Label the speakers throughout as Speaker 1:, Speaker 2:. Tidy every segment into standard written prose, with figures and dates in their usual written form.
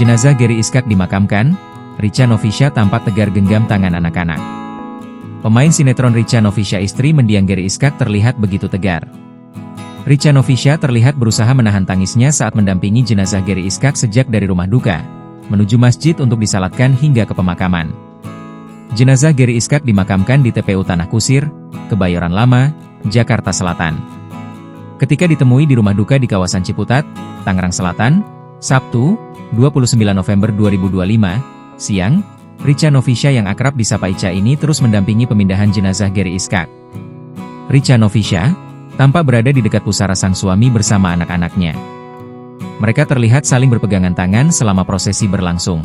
Speaker 1: Jenazah Gary Iskak dimakamkan, Richa Novisha tampak tegar genggam tangan anak-anak. Pemain sinetron Richa Novisha istri mendiang Gary Iskak terlihat begitu tegar. Richa Novisha terlihat berusaha menahan tangisnya saat mendampingi jenazah Gary Iskak sejak dari rumah duka, menuju masjid untuk disalatkan hingga ke pemakaman. Jenazah Gary Iskak dimakamkan di TPU Tanah Kusir, Kebayoran Lama, Jakarta Selatan. Ketika ditemui di rumah duka di kawasan Ciputat, Tangerang Selatan, Sabtu, 29 November 2025, siang, Richa Novisha yang akrab disapa Ica ini terus mendampingi pemindahan jenazah Gary Iskak. Richa Novisha tampak berada di dekat pusara sang suami bersama anak-anaknya. Mereka terlihat saling berpegangan tangan selama prosesi berlangsung.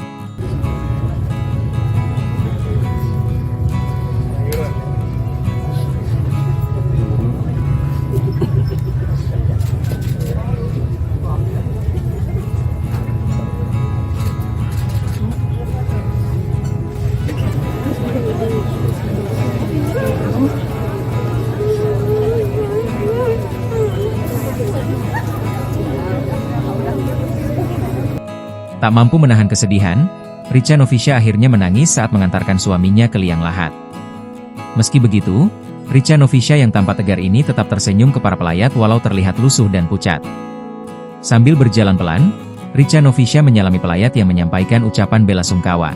Speaker 1: Tak mampu menahan kesedihan, Richa Novisha akhirnya menangis saat mengantarkan suaminya ke liang lahat. Meski begitu, Richa Novisha yang tampak tegar ini tetap tersenyum ke para pelayat walau terlihat lusuh dan pucat. Sambil berjalan pelan, Richa Novisha menyalami pelayat yang menyampaikan ucapan bela sungkawa.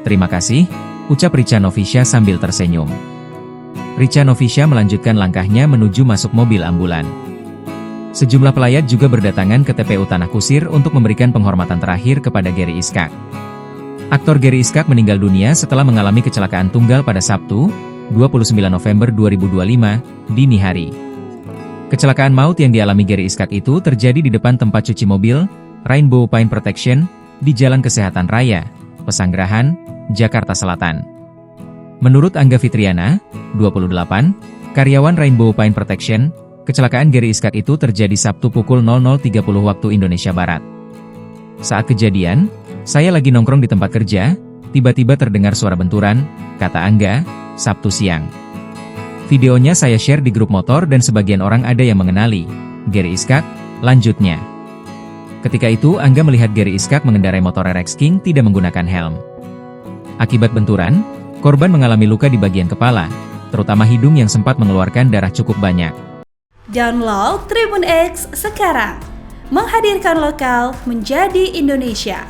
Speaker 1: "Terima kasih," ucap Richa Novisha sambil tersenyum. Richa Novisha melanjutkan langkahnya menuju masuk mobil ambulan. Sejumlah pelayat juga berdatangan ke TPU Tanah Kusir untuk memberikan penghormatan terakhir kepada Gary Iskak. Aktor Gary Iskak meninggal dunia setelah mengalami kecelakaan tunggal pada Sabtu, 29 November 2025, dini hari. Kecelakaan maut yang dialami Gary Iskak itu terjadi di depan tempat cuci mobil, Rainbow Paint Protection, di Jalan Kesehatan Raya, Pesanggerahan, Jakarta Selatan. Menurut Angga Fitriana, 28, karyawan Rainbow Paint Protection, kecelakaan Gary Iskak itu terjadi Sabtu pukul 00.30 waktu Indonesia Barat. Saat kejadian, saya lagi nongkrong di tempat kerja, tiba-tiba terdengar suara benturan, kata Angga, Sabtu siang. Videonya saya share di grup motor dan sebagian orang ada yang mengenali Gary Iskak, lanjutnya. Ketika itu Angga melihat Gary Iskak mengendarai motor RX King tidak menggunakan helm. Akibat benturan, korban mengalami luka di bagian kepala, terutama hidung yang sempat mengeluarkan darah cukup banyak.
Speaker 2: Download Tribun X sekarang, menghadirkan lokal menjadi Indonesia.